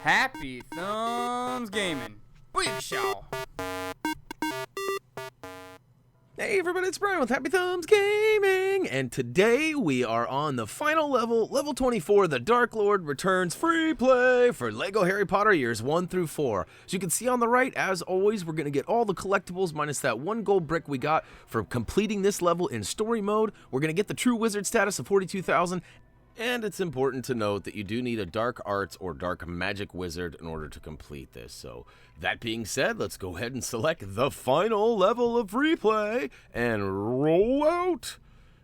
Happy Thumbs Gaming. Big show. Hey everybody, it's Brian with Happy Thumbs Gaming, and today we are on the final level, level 24, The Dark Lord Returns free play for LEGO Harry Potter years 1 through 4. As you can see on the right, as always, we're going to get all the collectibles minus that one gold brick we got for completing this level in story mode. We're going to get the true wizard status of 42,000. And it's important to note that you do need a dark arts or dark magic wizard in order to complete this. So that being said, let's go ahead and select the final level of free play and roll out.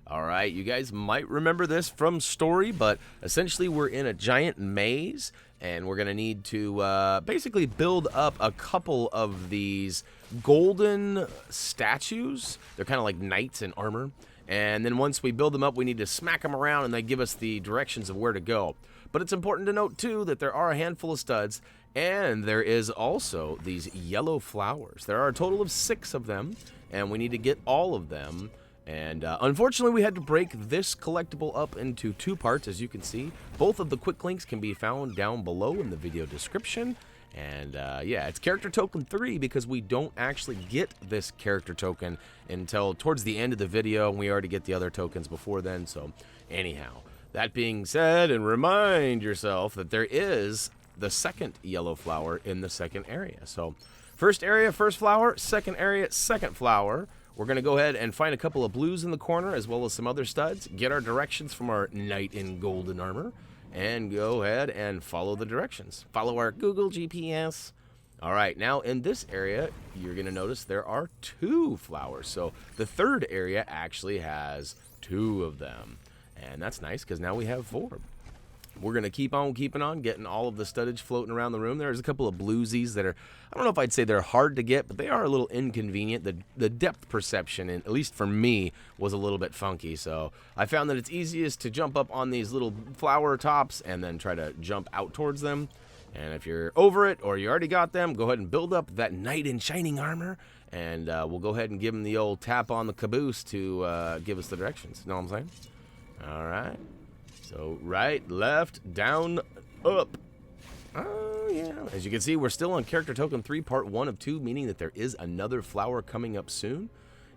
All right, you guys might remember this from story, but essentially we're in a giant maze and we're going to need to basically build up a couple of these golden statues. They're kind of like knights in armor. And then once we build them up, we need to smack them around and they give us the directions of where to go. But it's important to note, too, that there are a handful of studs, and there is also these yellow flowers. There are a total of 6 of them, and we need to get all of them. And unfortunately, we had to break this collectible up into 2 parts, as you can see. Both of the quick links can be found down below in the video description. And yeah, it's character token 3 because we don't actually get this character token until towards the end of the video, and we already get the other tokens before then. So anyhow, that being said, and remind yourself that there is the second yellow flower in the second area. So first area, first flower, second area, second flower. We're going to go ahead and find a couple of blues in the corner as well as some other studs, get our directions from our knight in golden armor, and go ahead and follow the directions. Follow our Google GPS. All right, now in this area, you're going to notice there are 2 flowers. So the third area actually has 2 of them. And that's nice because now we have 4. We're going to keep on keeping on, getting all of the studdage floating around the room. There's a couple of bluesies that are, I don't know if I'd say they're hard to get, but they are a little inconvenient. The depth perception, at least for me, was a little bit funky. So I found that it's easiest to jump up on these little flower tops and then try to jump out towards them. And if you're over it or you already got them, go ahead and build up that knight in shining armor. And we'll go ahead and give them the old tap on the caboose to give us the directions. You know what I'm saying? All right. So right, left, down, up. Oh, yeah. As you can see, we're still on character token 3, part 1 of 2, meaning that there is another flower coming up soon.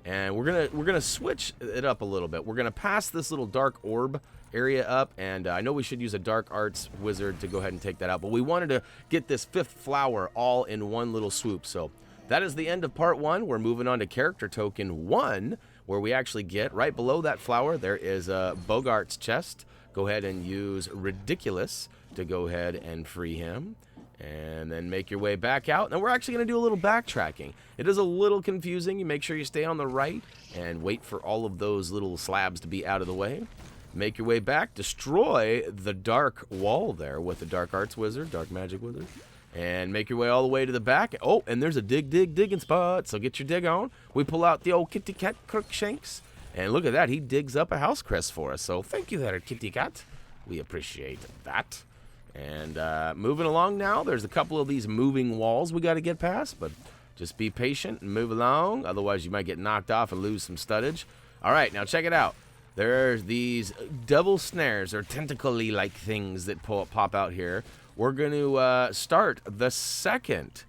And we're gonna switch it up a little bit. We're gonna pass this little dark orb area up, and I know we should use a dark arts wizard to go ahead and take that out, but we wanted to get this 5th flower all in one little swoop. So that is the end of part 1. We're moving on to character token 1, where we actually get right below that flower. There is a Bogart's chest. Go ahead and use Ridiculous to go ahead and free him. And then make your way back out. Now we're actually going to do a little backtracking. It is a little confusing. You make sure you stay on the right and wait for all of those little slabs to be out of the way. Make your way back. Destroy the dark wall there with the Dark Arts Wizard, Dark Magic Wizard. And make your way all the way to the back. Oh, and there's a digging spot. So get your dig on. We pull out the old kitty cat Crookshanks. And look at that. He digs up a house crest for us. So thank you there, kitty cat. We appreciate that. And moving along now, there's a couple of these moving walls we got to get past, but just be patient and move along. Otherwise, you might get knocked off and lose some studdage. All right, now check it out. There's these devil snares or tentacle-y like things that pop out here. We're going to start the second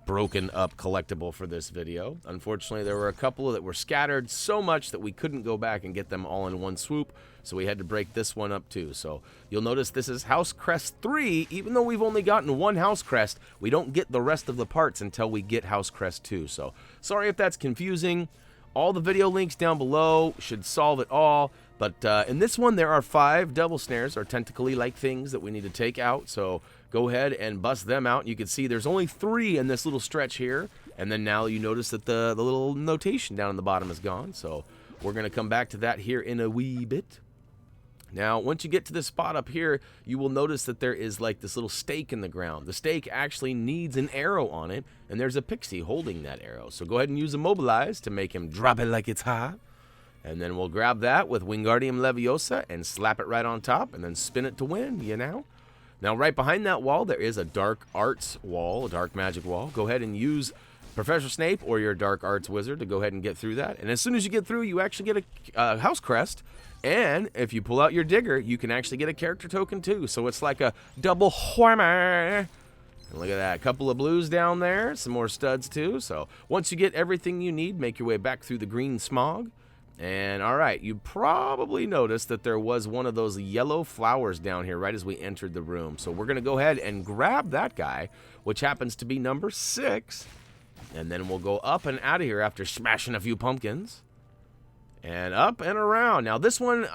broken up collectible for this video. Unfortunately, there were a couple that were scattered so much that we couldn't go back and get them all in one swoop, so we had to break this one up too. So you'll notice this is House Crest 3. Even though we've only gotten 1 House Crest, we don't get the rest of the parts until we get House Crest 2. So sorry if that's confusing. All the video links down below should solve it all. But in this one, there are 5 devil snares or tentacle-y like things that we need to take out. So go ahead and bust them out. You can see there's only 3 in this little stretch here. And then now you notice that the little notation down in the bottom is gone. So we're going to come back to that here in a wee bit. Now, once you get to this spot up here, you will notice that there is like this little stake in the ground. The stake actually needs an arrow on it, and there's a pixie holding that arrow. So go ahead and use Immobilize to make him drop it like it's hot. And then we'll grab that with Wingardium Leviosa and slap it right on top and then spin it to win, you know? Now, right behind that wall, there is a Dark Arts wall, a Dark Magic wall. Go ahead and use Professor Snape or your Dark Arts Wizard to go ahead and get through that. And as soon as you get through, you actually get a House Crest. And if you pull out your digger, you can actually get a character token too. So it's like a double whammer. And look at that, a couple of blues down there, some more studs too. So once you get everything you need, make your way back through the green smog. And all right, you probably noticed that there was one of those yellow flowers down here right as we entered the room. So we're gonna go ahead and grab that guy, which happens to be number 6. And then we'll go up and out of here after smashing a few pumpkins. And up and around. Now this one,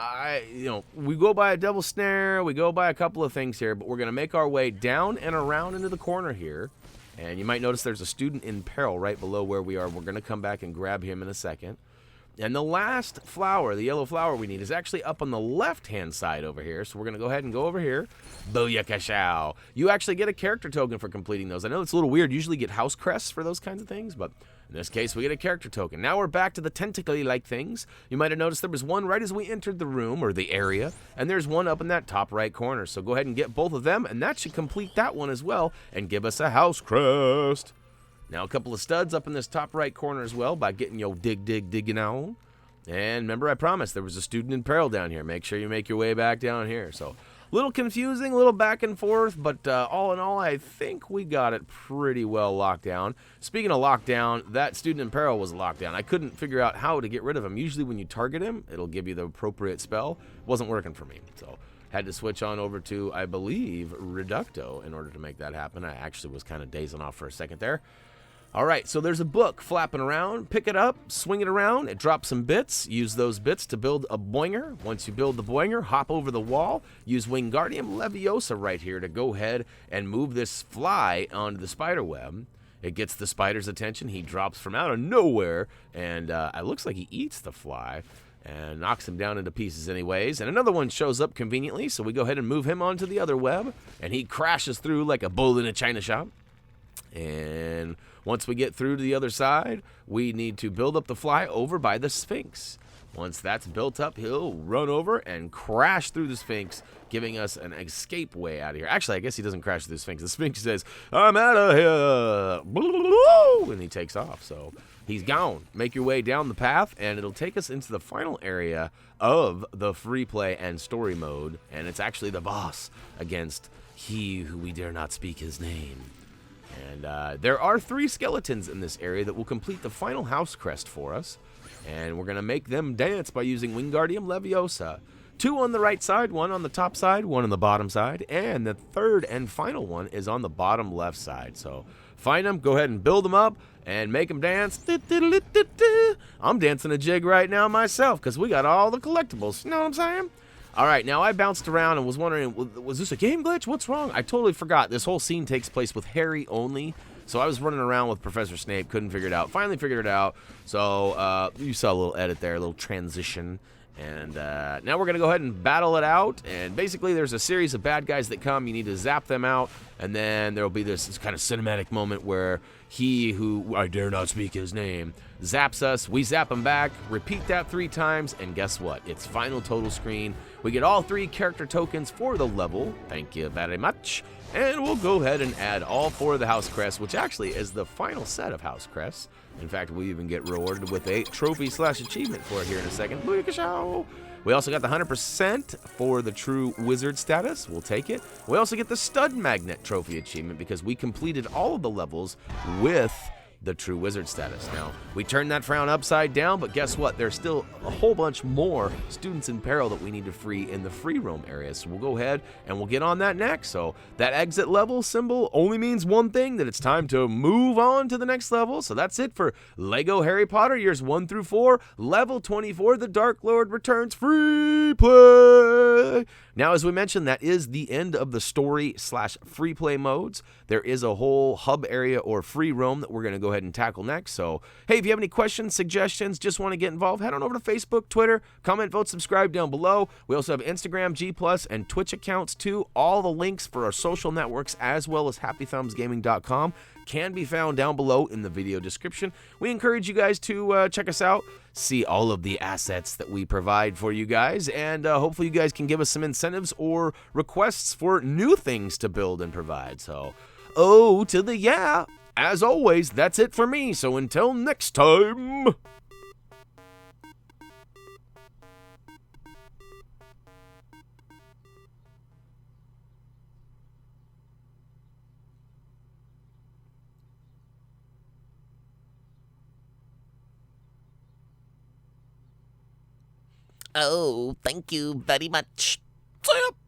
we go by a double snare, we go by a couple of things here, but we're going to make our way down and around into the corner here. And you might notice there's a student in peril right below where we are. We're going to come back and grab him in a second. And the last flower, the yellow flower we need, is actually up on the left-hand side over here. So we're going to go ahead and go over here. Booyakashow. You actually get a character token for completing those. I know it's a little weird. Usually get house crests for those kinds of things, but in this case, we get a character token. Now we're back to the tentacly-like things. You might have noticed there was one right as we entered the room, or the area, and there's one up in that top right corner. So go ahead and get both of them, and that should complete that one as well, and give us a house crest. Now a couple of studs up in this top right corner as well by getting your digging on. And remember, I promised there was a student in peril down here. Make sure you make your way back down here. So a little confusing, a little back and forth, but all in all, I think we got it pretty well locked down. Speaking of lockdown, that student in peril was locked down. I couldn't figure out how to get rid of him. Usually when you target him, it'll give you the appropriate spell. It wasn't working for me, so had to switch on over to, I believe, Reducto in order to make that happen. I actually was kind of dazing off for a second there. All right, so there's a book flapping around. Pick it up, swing it around. It drops some bits. Use those bits to build a boinger. Once you build the boinger, hop over the wall. Use Wingardium Leviosa right here to go ahead and move this fly onto the spider web. It gets the spider's attention. He drops from out of nowhere, and it looks like he eats the fly and knocks him down into pieces anyways. And another one shows up conveniently, so we go ahead and move him onto the other web, and he crashes through like a bull in a china shop. And once we get through to the other side, we need to build up the fly over by the Sphinx. Once that's built up, he'll run over and crash through the Sphinx, giving us an escape way out of here. Actually, I guess he doesn't crash through the Sphinx. The Sphinx says, "I'm out of here," and he takes off. So he's gone. Make your way down the path, and it'll take us into the final area of the free play and story mode. And it's actually the boss against he who we dare not speak his name. And there are 3 skeletons in this area that will complete the final house crest for us. And we're going to make them dance by using Wingardium Leviosa. 2 on the right side, 1 on the top side, 1 on the bottom side. And the third and final one is on the bottom left side. So find them, go ahead and build them up, and make them dance. I'm dancing a jig right now myself because we got all the collectibles. You know what I'm saying? All right, now I bounced around and was wondering, was this a game glitch? What's wrong? I totally forgot. This whole scene takes place with Harry only. So I was running around with Professor Snape, couldn't figure it out. Finally figured it out. So you saw a little edit there, a little transition. And now we're going to go ahead and battle it out. And basically there's a series of bad guys that come. You need to zap them out. And then there will be this kind of cinematic moment where he who I dare not speak his name zaps us. We zap him back. Repeat that 3 times. And guess what? It's final total screen. We get all 3 character tokens for the level. Thank you very much. And we'll go ahead and add all 4 of the house crests, which actually is the final set of house crests. In fact, we even get rewarded with a trophy/achievement for it here in a second. We also got the 100% for the true wizard status. We'll take it. We also get the stud magnet trophy achievement because we completed all of the levels with the true wizard status. Now, we turned that frown upside down, but guess what? There's still a whole bunch more students in peril that we need to free in the free roam area. So we'll go ahead and we'll get on that next. So that exit level symbol only means one thing, that it's time to move on to the next level. So that's it for Lego Harry Potter years 1 through 4, level 24, The Dark Lord Returns free play. Now, as we mentioned, that is the end of the story/free play modes. There is a whole hub area or free roam that we're going to go ahead and tackle next. So, hey, if you have any questions, suggestions, just want to get involved, head on over to Facebook, Twitter, comment, vote, subscribe down below. We also have Instagram, G+, and Twitch accounts too. All the links for our social networks as well as HappyThumbsGaming.com can be found down below in the video description. We encourage you guys to check us out, see all of the assets that we provide for you guys, and hopefully you guys can give us some incentives or requests for new things to build and provide. So, to the yeah. As always, that's it for me. So until next time. Oh, thank you very much. See ya.